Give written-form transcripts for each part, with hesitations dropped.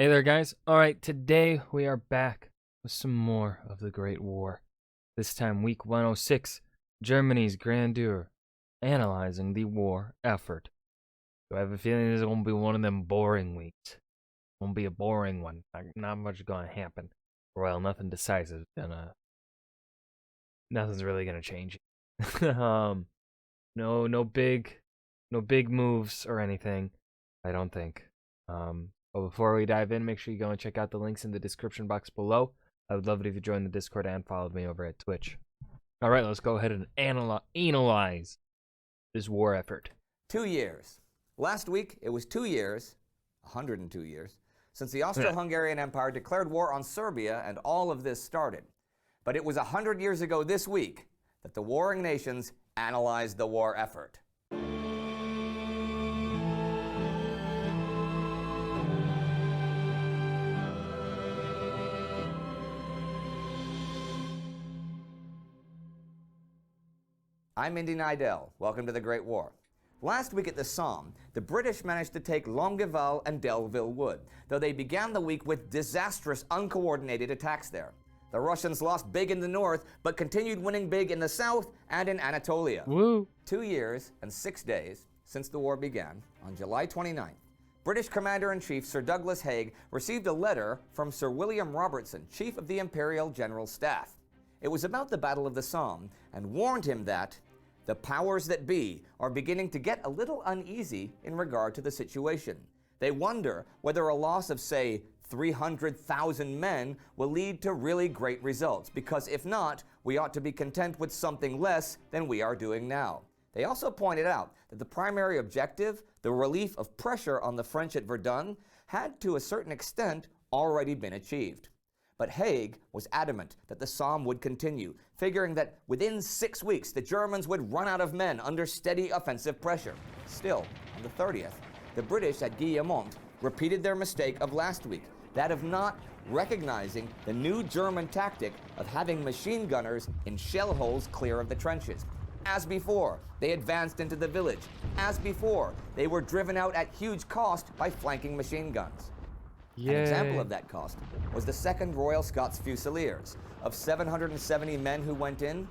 Hey there, guys. Alright, today we are back with some more of the Great War. This time, week 106, Germany's Grandeur, analyzing the war effort. So I have a feeling this is going to be one of them boring weeks. Won't be a boring one. Not much going to happen. Well, nothing decisive. Nothing's really going to change. No big moves or anything. I don't think. But before we dive in, make sure you go and check out the links in the description box below. I would love it if you joined the Discord and followed me over at Twitch. All right, let's go ahead and analyze this war effort. 2 years. Last week, it was 2 years, 102 years, since the Austro-Hungarian Empire declared war on Serbia and all of this started. But it was 100 years ago this week that the warring nations analyzed the war effort. I'm Indy Nidell. Welcome to the Great War. Last week at the Somme, the British managed to take Longueval and Delville Wood, though they began the week with disastrous, uncoordinated attacks there. The Russians lost big in the north, but continued winning big in the south and in Anatolia. Woo! 2 years and 6 days since the war began, on July 29th, British Commander-in-Chief Sir Douglas Haig received a letter from Sir William Robertson, Chief of the Imperial General Staff. It was about the Battle of the Somme, and warned him that the powers that be are beginning to get a little uneasy in regard to the situation. They wonder whether a loss of, say, 300,000 men will lead to really great results, because if not, we ought to be content with something less than we are doing now. They also pointed out that the primary objective, the relief of pressure on the French at Verdun, had to a certain extent already been achieved. But Haig was adamant that the Somme would continue, figuring that within 6 weeks the Germans would run out of men under steady offensive pressure. Still, on the 30th, the British at Guillemont repeated their mistake of last week, that of not recognizing the new German tactic of having machine gunners in shell holes clear of the trenches. As before, they advanced into the village. As before, they were driven out at huge cost by flanking machine guns. Yay. An example of that cost was the 2nd Royal Scots Fusiliers. Of 770 men who went in,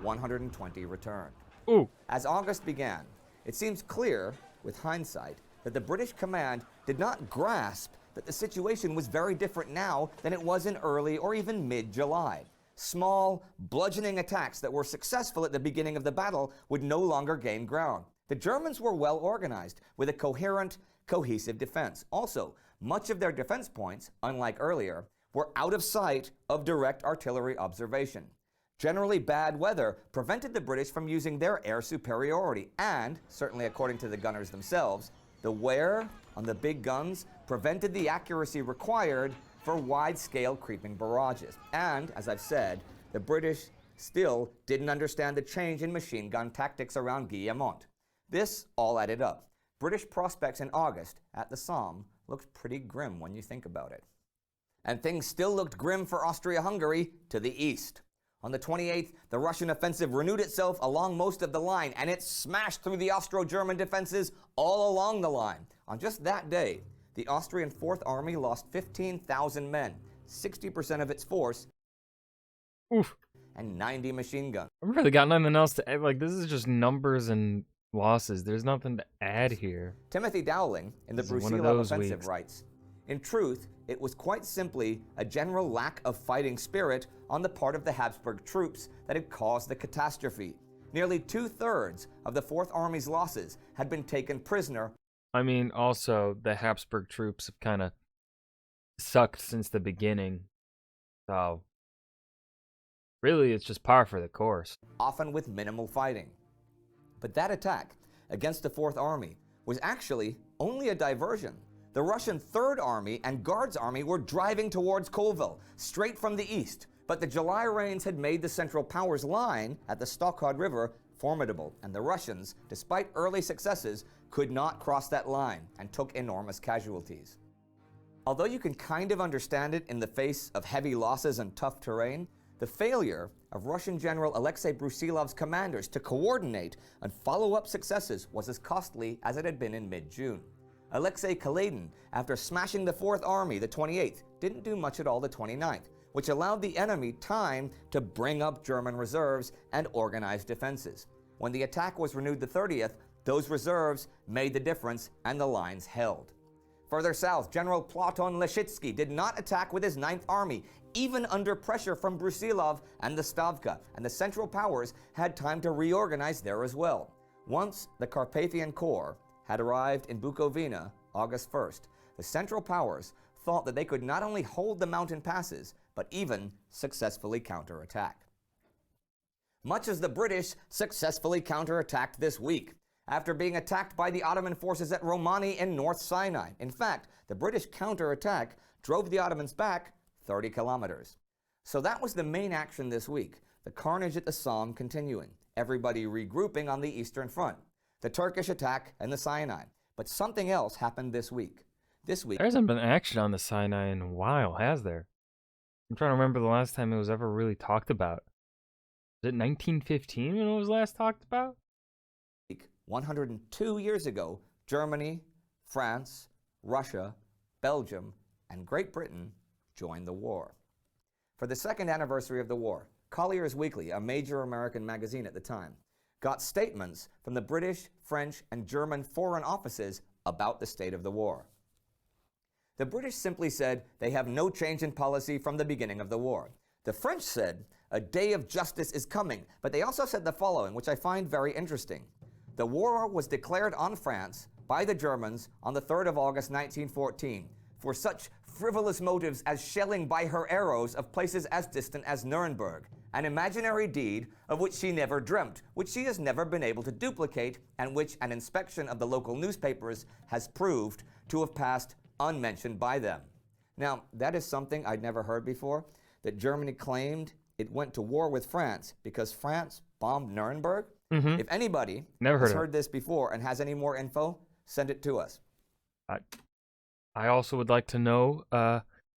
120 returned. Ooh. As August began, it seems clear, with hindsight, that the British command did not grasp that the situation was very different now than it was in early or even mid-July. Small, bludgeoning attacks that were successful at the beginning of the battle would no longer gain ground. The Germans were well organized, with a coherent, cohesive defense. Also, much of their defense points, unlike earlier, were out of sight of direct artillery observation. Generally bad weather prevented the British from using their air superiority, and, certainly according to the gunners themselves, the wear on the big guns prevented the accuracy required for wide-scale creeping barrages. And, as I've said, the British still didn't understand the change in machine gun tactics around Guillemont. This all added up. British prospects in August at the Somme looked pretty grim when you think about it. And things still looked grim for Austria-Hungary to the east. On the 28th, the Russian offensive renewed itself along most of the line, and it smashed through the Austro-German defenses all along the line. On just that day, the Austrian Fourth Army lost 15,000 men, 60% of its force, Oof. and 90 machine guns. I've really got nothing else to add. Like, this is just numbers and losses. There's nothing to add here. Timothy Dowling, in the This is one of Brusilov those offensive, weeks. writes, "In truth, it was quite simply a general lack of fighting spirit on the part of the Habsburg troops that had caused the catastrophe. Nearly 2/3 of the Fourth Army's losses had been taken prisoner." I mean, also, the Habsburg troops have kind of sucked since the beginning. So, really, it's just par for the course. Often with minimal fighting. But that attack against the Fourth Army was actually only a diversion. The Russian Third Army and Guards Army were driving towards Kovel, straight from the east, but the July rains had made the Central Powers line at the Stockholm River formidable, and the Russians, despite early successes, could not cross that line and took enormous casualties. Although you can kind of understand it in the face of heavy losses and tough terrain, the failure of Russian General Alexei Brusilov's commanders to coordinate and follow up successes was as costly as it had been in mid-June. Alexei Kaledin, after smashing the 4th Army, the 28th, didn't do much at all the 29th, which allowed the enemy time to bring up German reserves and organize defenses. When the attack was renewed the 30th, those reserves made the difference and the lines held. Further south, General Platon Leshitsky did not attack with his 9th Army, even under pressure from Brusilov and the Stavka, and the Central Powers had time to reorganize there as well. Once the Carpathian Corps had arrived in Bukovina, August 1st, the Central Powers thought that they could not only hold the mountain passes, but even successfully counterattack. Much as the British successfully counterattacked this week, after being attacked by the Ottoman forces at Romani in North Sinai. In fact, the British counterattack drove the Ottomans back 30 kilometers. So that was the main action this week, the carnage at the Somme continuing, everybody regrouping on the Eastern Front, the Turkish attack and the Sinai. But something else happened this week. There hasn't been action on the Sinai in a while, has there? I'm trying to remember the last time it was ever really talked about. Was it 1915 when it was last talked about? 102 years ago, Germany, France, Russia, Belgium, and Great Britain joined the war. For the second anniversary of the war, Collier's Weekly, a major American magazine at the time, got statements from the British, French, and German foreign offices about the state of the war. The British simply said they have no change in policy from the beginning of the war. The French said a day of justice is coming, but they also said the following, which I find very interesting. The war was declared on France by the Germans on the 3rd of August 1914 for such frivolous motives as shelling by her arrows of places as distant as Nuremberg, an imaginary deed of which she never dreamt, which she has never been able to duplicate, and which an inspection of the local newspapers has proved to have passed unmentioned by them. Now, that is something I'd never heard before, that Germany claimed it went to war with France because France bombed Nuremberg. If anybody has heard this before and has any more info, send it to us. I also would like to know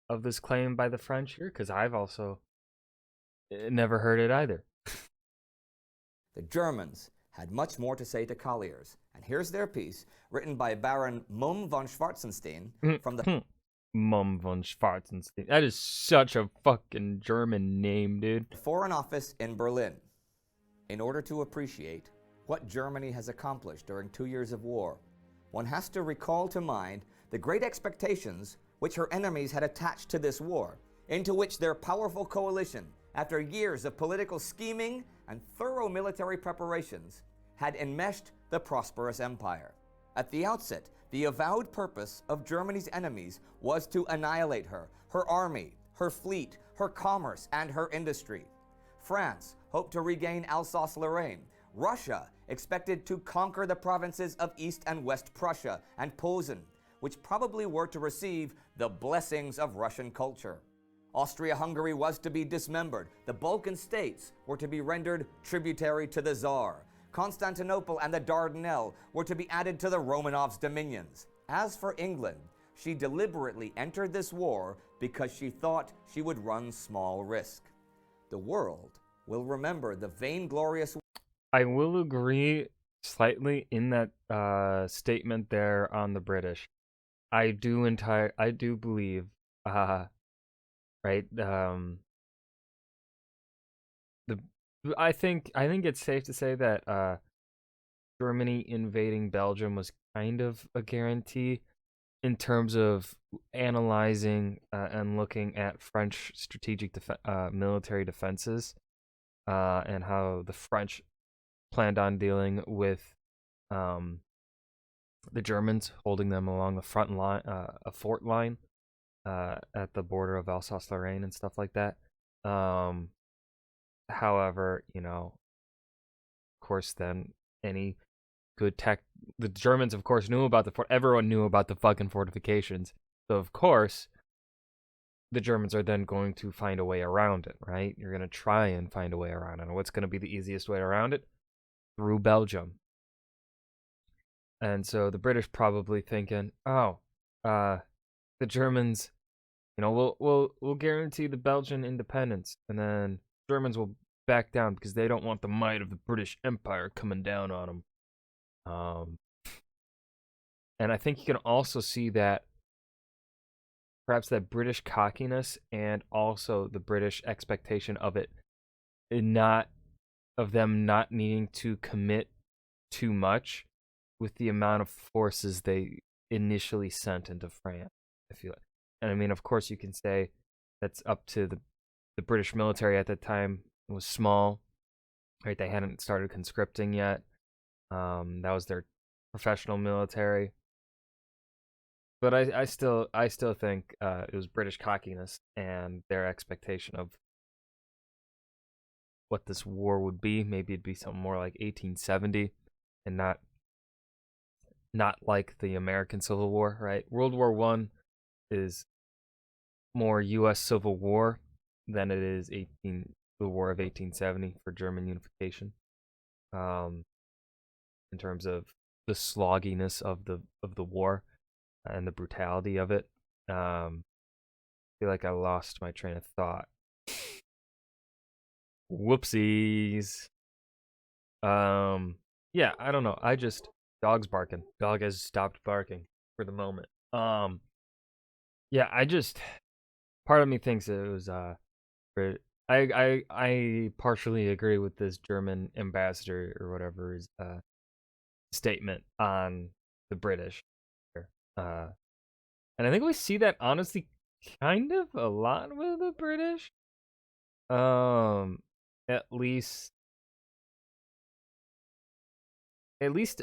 of this claim by the French here, because I've also never heard it either. The Germans had much more to say to Collier's, and here's their piece, written by Baron Mumm von Schwarzenstein from the Mumm von Schwarzenstein. That is such a fucking German name, dude. Foreign Office in Berlin. In order to appreciate what Germany has accomplished during 2 years of war, one has to recall to mind the great expectations which her enemies had attached to this war, into which their powerful coalition, after years of political scheming and thorough military preparations, had enmeshed the prosperous empire. At the outset, the avowed purpose of Germany's enemies was to annihilate her, her army, her fleet, her commerce, and her industry. France hoped to regain Alsace-Lorraine. Russia expected to conquer the provinces of East and West Prussia and Posen, which probably were to receive the blessings of Russian culture. Austria-Hungary was to be dismembered. The Balkan states were to be rendered tributary to the Tsar. Constantinople and the Dardanelles were to be added to the Romanovs' dominions. As for England, she deliberately entered this war because she thought she would run small risk. The world will remember the vainglorious... I will agree slightly in that statement there on the British. I do believe, right? I think it's safe to say that Germany invading Belgium was kind of a guarantee in terms of analyzing and looking at French strategic military defenses and how the French planned on dealing with the Germans, holding them along the front line, a fort line at the border of Alsace-Lorraine and stuff like that. However, of course, then any good tech, the Germans, of course, knew about the fort. Everyone knew about the fucking fortifications. So, of course, the Germans are then going to find a way around it, right? You're going to try and find a way around it. And what's going to be the easiest way around it? Through Belgium. And so the British probably thinking, the Germans, we'll guarantee the Belgian independence, and then Germans will back down because they don't want the might of the British Empire coming down on them. And I think you can also see that perhaps that British cockiness and also the British expectation of it not of them not needing to commit too much with the amount of forces they initially sent into France. I feel it. And I mean, of course, you can say that's up to the British military at that time. It was small, right? They hadn't started conscripting yet. That was their professional military. But I still think it was British cockiness and their expectation of what this war would be. Maybe it'd be something more like 1870, and not like the American Civil War, right? World War One is more U.S. Civil War than it is the War of 1870 for German unification. In terms of the slogginess of the war and the brutality of it. I feel like I lost my train of thought. Whoopsies. Yeah, I don't know. Dog's barking. Dog has stopped barking for the moment. Yeah, part of me thinks it was I partially agree with this German ambassador or whatever's statement on the British. And I think we see that honestly kind of a lot with the British. At least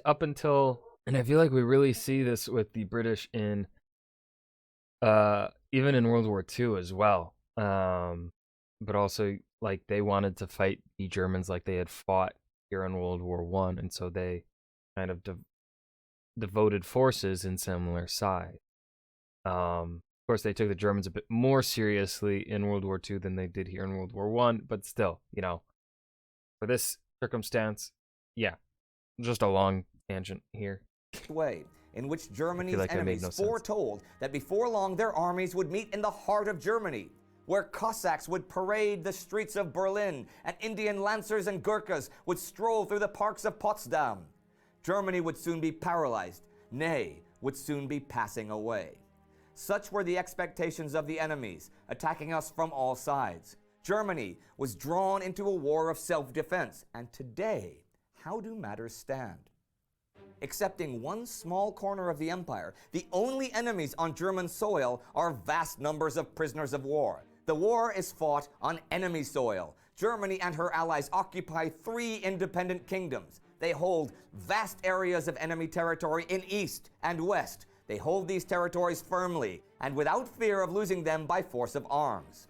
up until, and I feel like we really see this with the British in even in World War II as well. But also like they wanted to fight the Germans like they had fought here in World War One, and so they kind of devoted forces in similar size. Of course, they took the Germans a bit more seriously in World War II than they did here in World War One, but still, for this circumstance, yeah, just a long tangent here. Way in which Germany's like enemies foretold that before long their armies would meet in the heart of Germany, where Cossacks would parade the streets of Berlin and Indian Lancers and Gurkhas would stroll through the parks of Potsdam. Germany would soon be paralyzed, nay, would soon be passing away. Such were the expectations of the enemies, attacking us from all sides. Germany was drawn into a war of self-defense, and today, how do matters stand? Excepting one small corner of the empire, the only enemies on German soil are vast numbers of prisoners of war. The war is fought on enemy soil. Germany and her allies occupy 3 independent kingdoms. They hold vast areas of enemy territory in east and west. They hold these territories firmly and without fear of losing them by force of arms.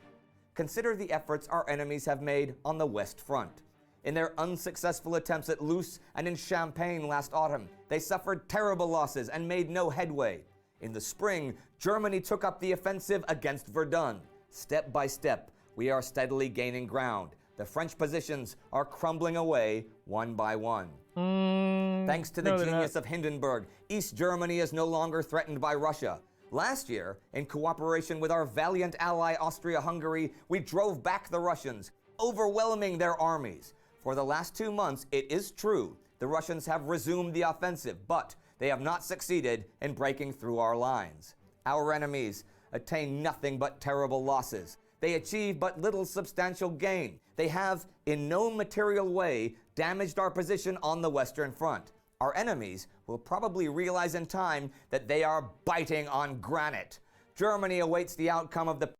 Consider the efforts our enemies have made on the West Front. In their unsuccessful attempts at Loos and in Champagne last autumn, they suffered terrible losses and made no headway. In the spring, Germany took up the offensive against Verdun. Step by step, we are steadily gaining ground. The French positions are crumbling away one by one. Thanks to the genius of Hindenburg, East Germany is no longer threatened by Russia. Last year, in cooperation with our valiant ally Austria-Hungary, we drove back the Russians, overwhelming their armies. For the last 2 months, it is true, the Russians have resumed the offensive, but they have not succeeded in breaking through our lines. Our enemies attain nothing but terrible losses. They achieve but little substantial gain. They have, in no material way, damaged our position on the Western Front. Our enemies will probably realize in time that they are biting on granite. Germany awaits the outcome of the...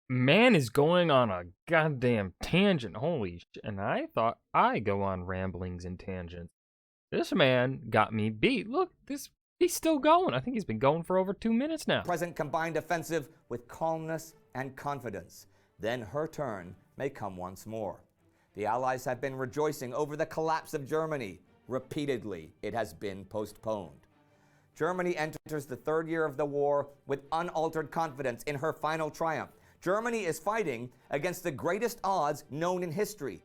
Man is going on a goddamn tangent. Holy shit. And I thought I go on ramblings and tangents. This man got me beat. Look, he's still going. I think he's been going for over 2 minutes now. Present combined offensive with calmness and confidence. Then her turn may come once more. The Allies have been rejoicing over the collapse of Germany. Repeatedly, it has been postponed. Germany enters the 3rd year of the war with unaltered confidence in her final triumph. Germany is fighting against the greatest odds known in history.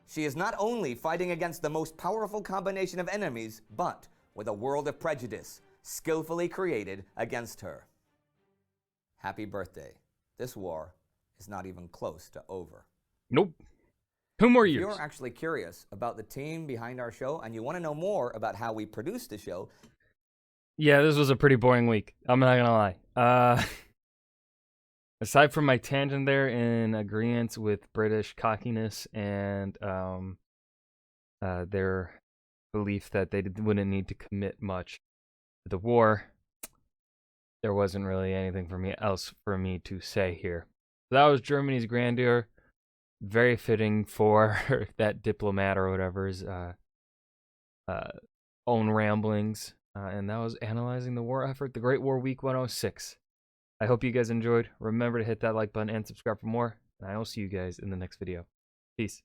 She is not only fighting against the most powerful combination of enemies, but with a world of prejudice skillfully created against her. Happy birthday. This war is not even close to over. Nope. 2 more If years. you're actually curious about the team behind our show and you want to know more about how we produce the show, Yeah, this was a pretty boring week. I'm not gonna lie. Aside from my tangent there in agreement with British cockiness and their belief that they wouldn't need to commit much to the war, there wasn't really anything else for me to say here. So that was Germany's Grandeur. Very fitting for that diplomat or whatever's uh, own ramblings. And that was analyzing the war effort, the Great War Week 106. I hope you guys enjoyed. Remember to hit that like button and subscribe for more. And I will see you guys in the next video. Peace.